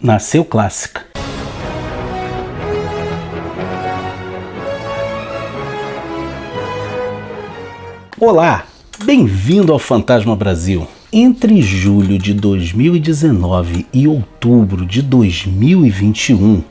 Nasceu clássica. Olá, bem-vindo ao Fantasma Brasil. Entre julho de 2019 e outubro de 2021,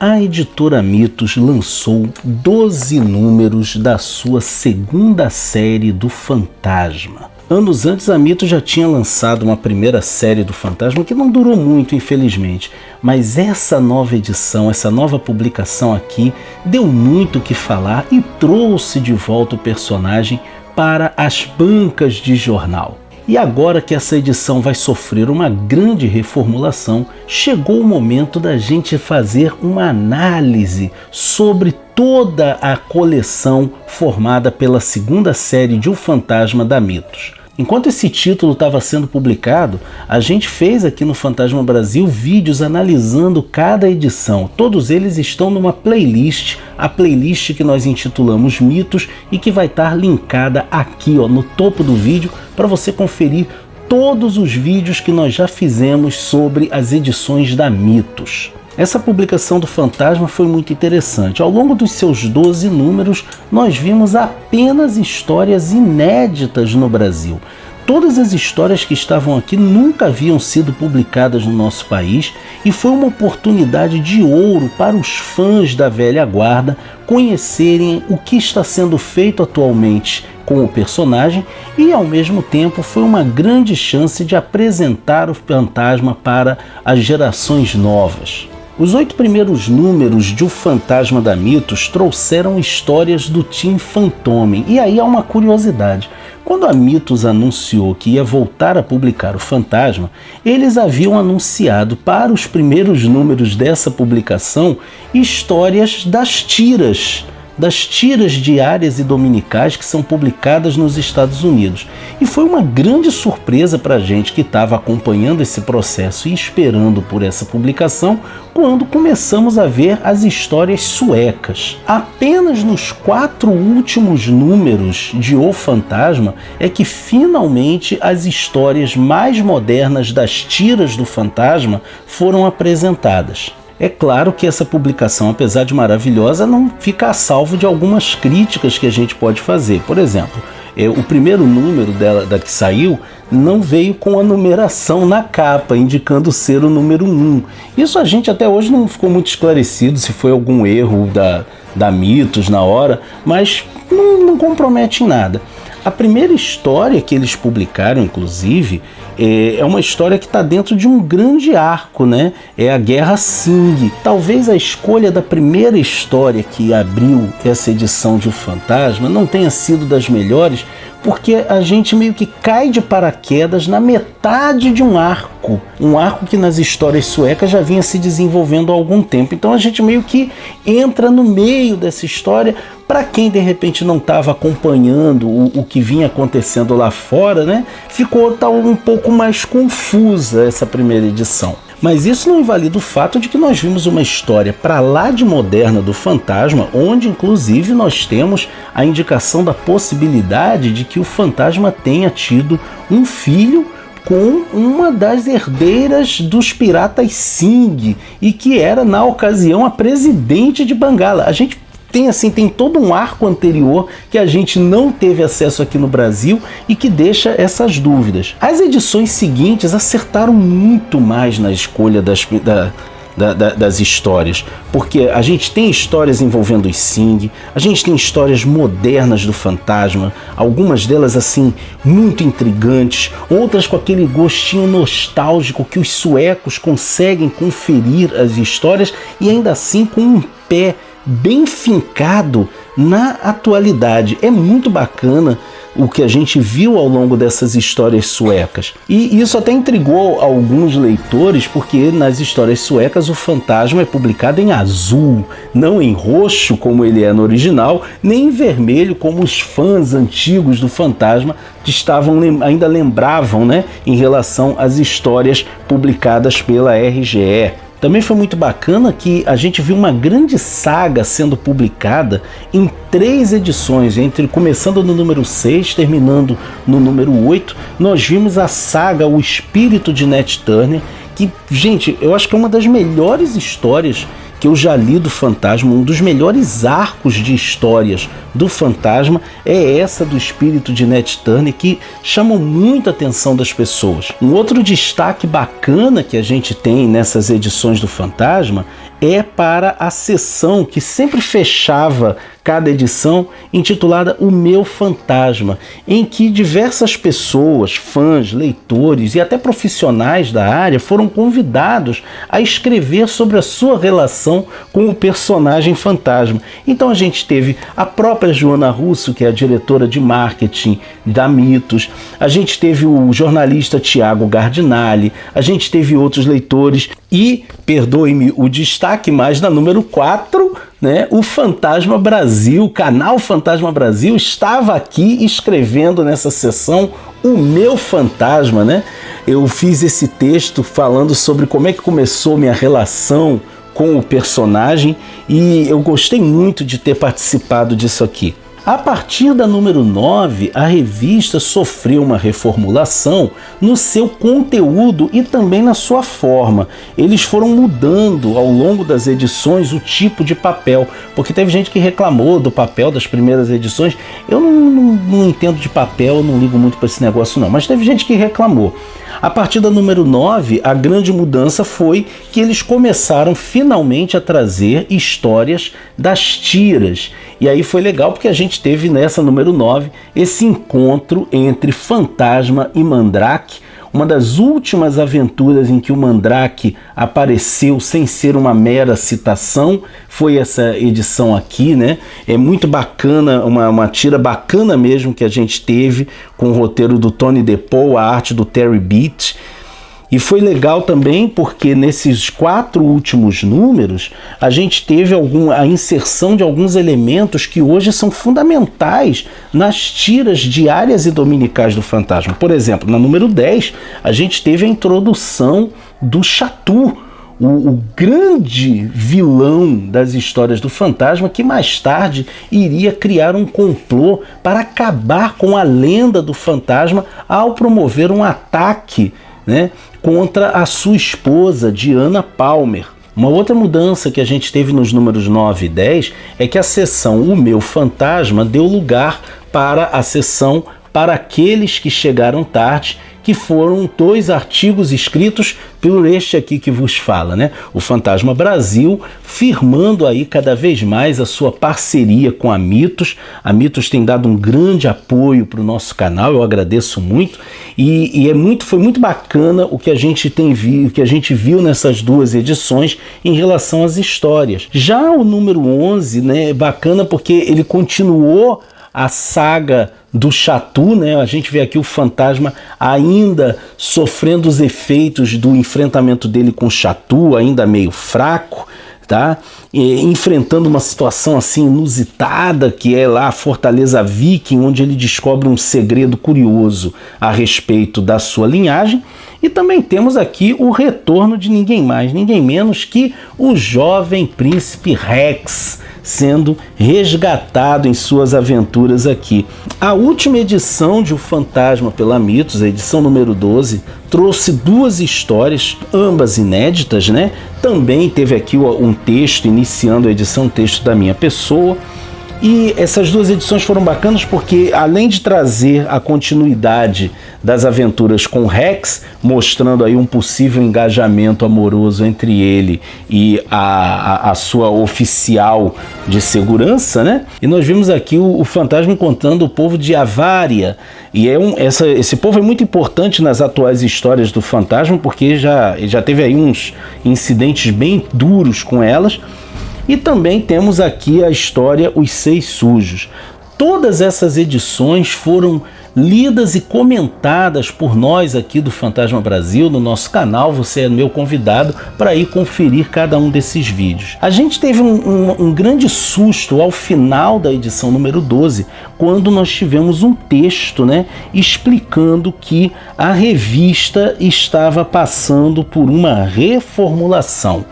a editora Mitos lançou 12 números da sua segunda série do Fantasma. Anos antes, a Mitos já tinha lançado uma primeira série do Fantasma que não durou muito, infelizmente. Mas essa nova edição, essa nova publicação aqui, deu muito o que falar e trouxe de volta o personagem para as bancas de jornal. E agora que essa edição vai sofrer uma grande reformulação, chegou o momento da gente fazer uma análise sobre toda a coleção formada pela segunda série de O Fantasma da Mitos. Enquanto esse título estava sendo publicado, a gente fez aqui no Fantasma Brasil vídeos analisando cada edição. Todos eles estão numa playlist, a playlist que nós intitulamos Mitos e que vai estar linkada aqui no topo do vídeo para você conferir todos os vídeos que nós já fizemos sobre as edições da Mitos. Essa publicação do Fantasma foi muito interessante. Ao longo dos seus 12 números, nós vimos apenas histórias inéditas no Brasil. Todas as histórias que estavam aqui nunca haviam sido publicadas no nosso país e foi uma oportunidade de ouro para os fãs da velha guarda conhecerem o que está sendo feito atualmente com o personagem e, ao mesmo tempo, foi uma grande chance de apresentar o Fantasma para as gerações novas. Os 8 primeiros números de O Fantasma da Mitos trouxeram histórias do Team Phantom. E aí há uma curiosidade. Quando a Mitos anunciou que ia voltar a publicar o Fantasma, eles haviam anunciado para os primeiros números dessa publicação histórias das tiras diárias e dominicais que são publicadas nos Estados Unidos. E foi uma grande surpresa para a gente que estava acompanhando esse processo e esperando por essa publicação, quando começamos a ver as histórias suecas. Apenas nos 4 últimos números de O Fantasma é que finalmente as histórias mais modernas das tiras do Fantasma foram apresentadas. É claro que essa publicação, apesar de maravilhosa, não fica a salvo de algumas críticas que a gente pode fazer. Por exemplo, o primeiro número da que saiu não veio com a numeração na capa, indicando ser o número 1. Isso a gente até hoje não ficou muito esclarecido se foi algum erro da Mitos na hora, mas não compromete em nada. A primeira história que eles publicaram, inclusive, é uma história que está dentro de um grande arco, né? É a Guerra Sing. Talvez a escolha da primeira história que abriu essa edição de O Fantasma não tenha sido das melhores, porque a gente meio que cai de paraquedas na metade de um arco que nas histórias suecas já vinha se desenvolvendo há algum tempo. Então a gente meio que entra no meio dessa história. Para quem de repente não estava acompanhando o que vinha acontecendo lá fora, né, ficou um pouco mais confusa essa primeira edição. Mas isso não invalida o fato de que nós vimos uma história para lá de moderna do Fantasma, onde inclusive nós temos a indicação da possibilidade de que o Fantasma tenha tido um filho com uma das herdeiras dos piratas Sing e que era na ocasião a presidente de Bengala. A gente tem todo um arco anterior que a gente não teve acesso aqui no Brasil e que deixa essas dúvidas. As edições seguintes acertaram muito mais na escolha das histórias, porque a gente tem histórias envolvendo os Sing, a gente tem histórias modernas do Fantasma, algumas delas assim muito intrigantes, outras com aquele gostinho nostálgico que os suecos conseguem conferir às histórias e ainda assim com um pé bem fincado na atualidade. É muito bacana o que a gente viu ao longo dessas histórias suecas. E isso até intrigou alguns leitores, porque nas histórias suecas o Fantasma é publicado em azul, não em roxo como ele é no original, nem em vermelho como os fãs antigos do Fantasma ainda lembravam, né, em relação às histórias publicadas pela RGE. Também foi muito bacana que a gente viu uma grande saga sendo publicada em 3 edições, começando no número 6, terminando no número 8. Nós vimos a saga O Espírito de Nat Turner, que, gente, eu acho que é uma das melhores histórias que eu já li do Fantasma, um dos melhores arcos de histórias do Fantasma é essa do espírito de Nat Turner, que chamam muito a atenção das pessoas. Um outro destaque bacana que a gente tem nessas edições do Fantasma é para a sessão que sempre fechava cada edição, intitulada O Meu Fantasma, em que diversas pessoas, fãs, leitores e até profissionais da área foram convidados a escrever sobre a sua relação com o personagem fantasma. Então a gente teve a própria Joana Russo, que é a diretora de marketing da Mitos, a gente teve o jornalista Tiago Gardinali, a gente teve outros leitores e, perdoe-me o destaque mais na número 4, né, o Fantasma Brasil, o canal Fantasma Brasil estava aqui escrevendo nessa sessão O Meu Fantasma, né? Eu fiz esse texto falando sobre como é que começou minha relação com o personagem e eu gostei muito de ter participado disso aqui. A partir da número 9, a revista sofreu uma reformulação no seu conteúdo e também na sua forma. Eles foram mudando ao longo das edições o tipo de papel, porque teve gente que reclamou do papel das primeiras edições. Eu não entendo de papel, não ligo muito para esse negócio não, mas teve gente que reclamou. A partir da número 9, a grande mudança foi que eles começaram finalmente a trazer histórias das tiras. E aí foi legal porque a gente teve nessa número 9 esse encontro entre Fantasma e Mandrake, uma das últimas aventuras em que o Mandrake apareceu sem ser uma mera citação, foi essa edição aqui, né? É muito bacana, uma tira bacana mesmo que a gente teve, com o roteiro do Tony DePaul, a arte do Terry Beat. E foi legal também porque nesses 4 últimos números a gente teve a inserção de alguns elementos que hoje são fundamentais nas tiras diárias e dominicais do Fantasma. Por exemplo, na número 10 a gente teve a introdução do Chatu, o grande vilão das histórias do Fantasma, que mais tarde iria criar um complô para acabar com a lenda do Fantasma ao promover um ataque, né, contra a sua esposa, Diana Palmer. Uma outra mudança que a gente teve nos números 9 e 10 é que a seção O Meu Fantasma deu lugar para a seção Para Aqueles que Chegaram Tarde, que foram 2 artigos escritos por este aqui que vos fala, né? O Fantasma Brasil, firmando aí cada vez mais a sua parceria com a Mitos. A Mitos tem dado um grande apoio para o nosso canal, eu agradeço muito. E foi muito bacana o que a gente viu nessas 2 edições em relação às histórias. Já o número 11, né, é bacana porque ele continuou a saga do Chatu, né? A gente vê aqui o Fantasma ainda sofrendo os efeitos do enfrentamento dele com o Chatu, ainda meio fraco, tá? Enfrentando uma situação assim inusitada, que é lá a Fortaleza Viking, onde ele descobre um segredo curioso a respeito da sua linhagem. E também temos aqui o retorno de ninguém mais, ninguém menos que o jovem príncipe Rex, sendo resgatado em suas aventuras aqui. A última edição de O Fantasma pela Mitos, a edição número 12, trouxe 2 histórias, ambas inéditas, né? Também teve aqui um texto, iniciando a edição, um texto da minha pessoa. E essas 2 edições foram bacanas porque, além de trazer a continuidade das aventuras com Rex, mostrando aí um possível engajamento amoroso entre ele e a sua oficial de segurança, né? E nós vimos aqui o Fantasma encontrando o povo de Avária. E esse povo é muito importante nas atuais histórias do Fantasma, porque já teve aí uns incidentes bem duros com elas. E também temos aqui a história Os Seis Sujos. Todas essas edições foram lidas e comentadas por nós aqui do Fantasma Brasil, no nosso canal. Você é meu convidado para ir conferir cada um desses vídeos. A gente teve um grande susto ao final da edição número 12, quando nós tivemos um texto, né, explicando que a revista estava passando por uma reformulação.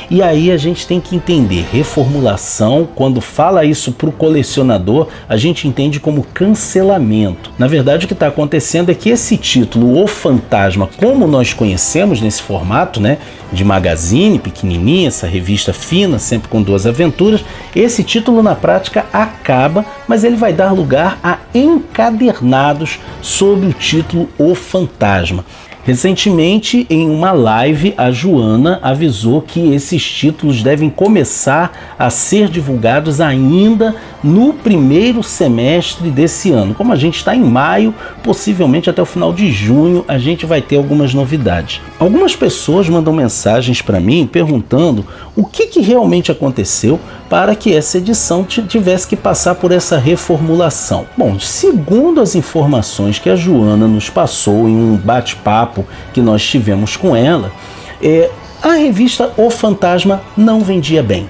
E aí a gente tem que entender, reformulação, quando fala isso para o colecionador, a gente entende como cancelamento. Na verdade, o que está acontecendo é que esse título, O Fantasma, como nós conhecemos nesse formato, né, de magazine, pequenininha, essa revista fina, sempre com 2 aventuras, esse título na prática acaba, mas ele vai dar lugar a encadernados sob o título O Fantasma. Recentemente, em uma live, a Joana avisou que esses títulos devem começar a ser divulgados ainda no primeiro semestre desse ano. Como a gente está em maio, possivelmente até o final de junho a gente vai ter algumas novidades. Algumas pessoas mandam mensagens para mim perguntando o que realmente aconteceu para que essa edição tivesse que passar por essa reformulação. Bom, segundo as informações que a Joana nos passou em um bate-papo que nós tivemos com ela, a revista O Fantasma não vendia bem.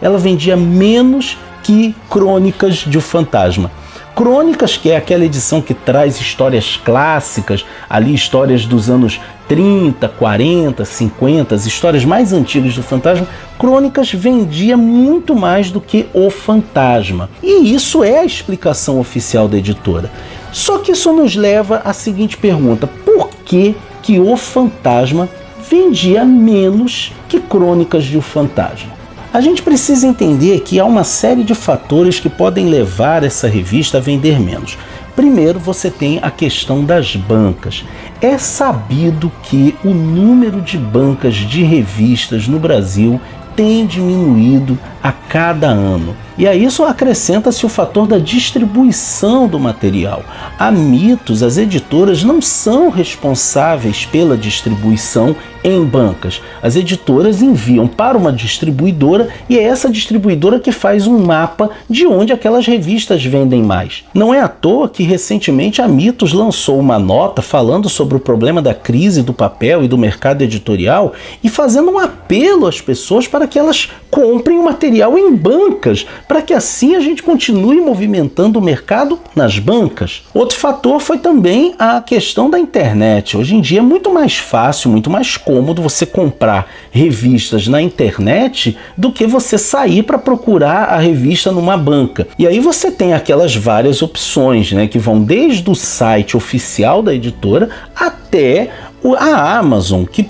Ela vendia menos que Crônicas de O Fantasma. Crônicas, que é aquela edição que traz histórias clássicas, ali histórias dos anos 30, 40, 50, as histórias mais antigas do Fantasma. Crônicas vendia muito mais do que O Fantasma. E isso é a explicação oficial da editora. Só que isso nos leva à seguinte pergunta: por que O Fantasma vendia menos que Crônicas de O Fantasma? A gente precisa entender que há uma série de fatores que podem levar essa revista a vender menos. Primeiro, você tem a questão das bancas. É sabido que o número de bancas de revistas no Brasil tem diminuído a cada ano. E a isso acrescenta-se o fator da distribuição do material. Há mitos, as editoras não são responsáveis pela distribuição em bancas. As editoras enviam para uma distribuidora e é essa distribuidora que faz um mapa de onde aquelas revistas vendem mais. Não é à toa que recentemente a Mitos lançou uma nota falando sobre o problema da crise do papel e do mercado editorial e fazendo um apelo às pessoas para que elas comprem o material em bancas, para que assim a gente continue movimentando o mercado nas bancas. Outro fator foi também a questão da internet. Hoje em dia é muito mais fácil, muito mais cômodo você comprar revistas na internet do que você sair para procurar a revista numa banca. E aí você tem aquelas várias opções, né, que vão desde o site oficial da editora até a Amazon, que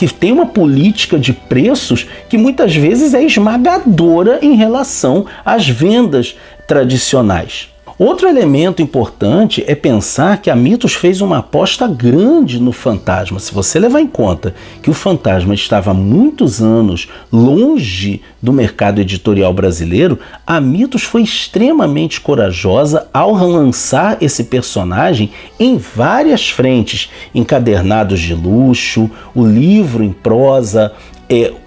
tem uma política de preços que muitas vezes é esmagadora em relação às vendas tradicionais. Outro elemento importante é pensar que a Mitos fez uma aposta grande no Fantasma. Se você levar em conta que o Fantasma estava há muitos anos longe do mercado editorial brasileiro, a Mitos foi extremamente corajosa ao lançar esse personagem em várias frentes: encadernados de luxo, o livro em prosa,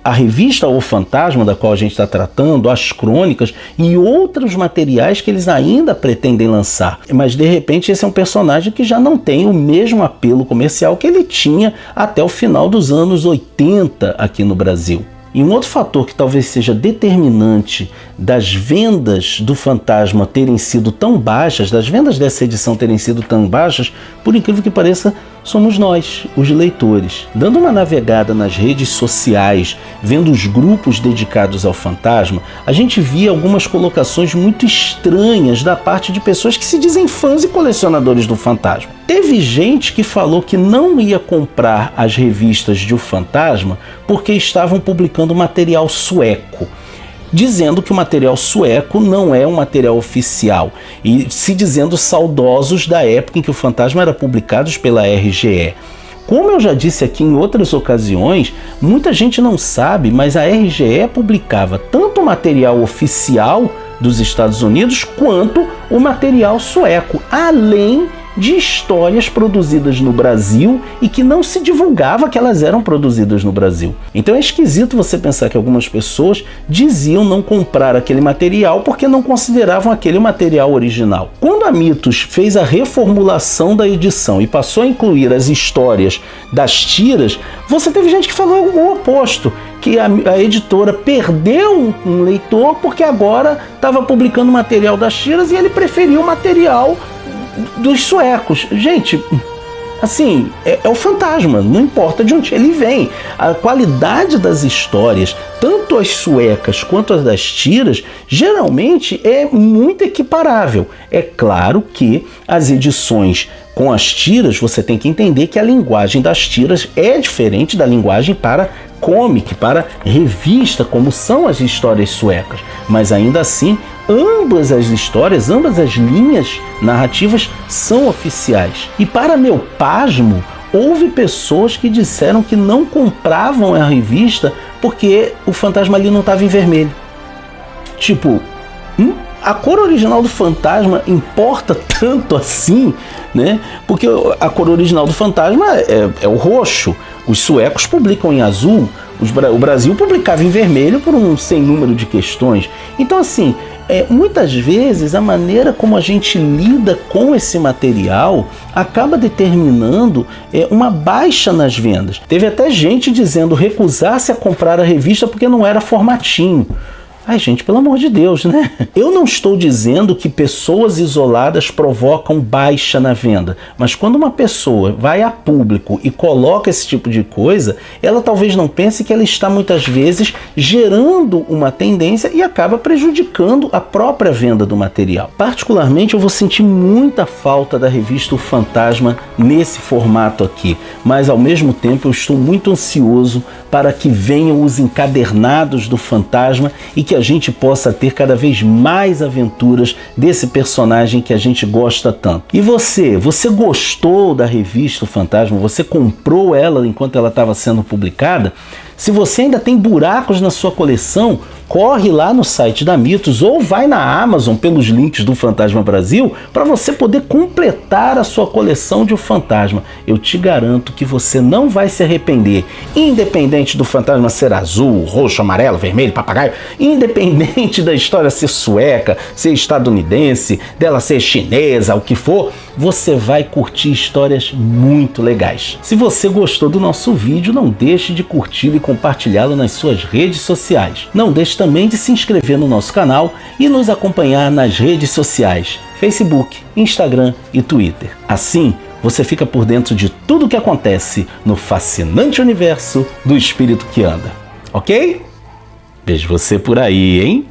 a revista O Fantasma, da qual a gente está tratando, as crônicas e outros materiais que eles ainda pretendem lançar. Mas de repente esse é um personagem que já não tem o mesmo apelo comercial que ele tinha até o final dos anos 80 aqui no Brasil. E um outro fator que talvez seja determinante das vendas do Fantasma terem sido tão baixas, das vendas dessa edição terem sido tão baixas, por incrível que pareça, somos nós, os leitores. Dando uma navegada nas redes sociais, vendo os grupos dedicados ao Fantasma, a gente via algumas colocações muito estranhas da parte de pessoas que se dizem fãs e colecionadores do Fantasma. Teve gente que falou que não ia comprar as revistas de O Fantasma porque estavam publicando material sueco, dizendo que o material sueco não é um material oficial e se dizendo saudosos da época em que o Fantasma era publicado pela RGE. Como eu já disse aqui em outras ocasiões, muita gente não sabe, mas a RGE publicava tanto o material oficial dos Estados Unidos quanto o material sueco, além de histórias produzidas no Brasil e que não se divulgava que elas eram produzidas no Brasil. Então é esquisito você pensar que algumas pessoas diziam não comprar aquele material porque não consideravam aquele material original. Quando a Mitos fez a reformulação da edição e passou a incluir as histórias das tiras, você teve gente que falou o oposto, que a editora perdeu um leitor porque agora estava publicando material das tiras e ele preferiu o material dos suecos. Gente, assim, é o fantasma, não importa de onde ele vem. A qualidade das histórias, tanto as suecas quanto as das tiras, geralmente é muito equiparável. É claro que as edições com as tiras, você tem que entender que a linguagem das tiras é diferente da linguagem para comic, para revista, como são as histórias suecas. Mas ainda assim, ambas as histórias, ambas as linhas narrativas são oficiais. E para meu pasmo, houve pessoas que disseram que não compravam a revista porque o fantasma ali não estava em vermelho. Tipo, a cor original do fantasma importa tanto assim, né? Porque a cor original do fantasma é o roxo. Os suecos publicam em azul. O Brasil publicava em vermelho por um sem número de questões. Então, assim, muitas vezes a maneira como a gente lida com esse material acaba determinando uma baixa nas vendas. Teve até gente dizendo recusar-se a comprar a revista porque não era formatinho. Ai, gente, pelo amor de Deus, né? Eu não estou dizendo que pessoas isoladas provocam baixa na venda, mas quando uma pessoa vai a público e coloca esse tipo de coisa, ela talvez não pense que ela está muitas vezes gerando uma tendência e acaba prejudicando a própria venda do material. Particularmente, eu vou sentir muita falta da revista O Fantasma nesse formato aqui, mas ao mesmo tempo eu estou muito ansioso para que venham os encadernados do Fantasma e que a gente possa ter cada vez mais aventuras desse personagem que a gente gosta tanto. E você gostou da revista O Fantasma? Você comprou ela enquanto ela estava sendo publicada? Se você ainda tem buracos na sua coleção, corre lá no site da Mitos ou vai na Amazon pelos links do Fantasma Brasil para você poder completar a sua coleção de O Fantasma. Eu te garanto que você não vai se arrepender, independente do fantasma ser azul, roxo, amarelo, vermelho, papagaio, independente da história ser sueca, ser estadunidense, dela ser chinesa, o que for, você vai curtir histórias muito legais. Se você gostou do nosso vídeo, não deixe de curti-lo e compartilhá-lo nas suas redes sociais. Não deixe também de se inscrever no nosso canal e nos acompanhar nas redes sociais, Facebook, Instagram e Twitter. Assim, você fica por dentro de tudo o que acontece no fascinante universo do espírito que anda. Ok? Vejo você por aí, hein?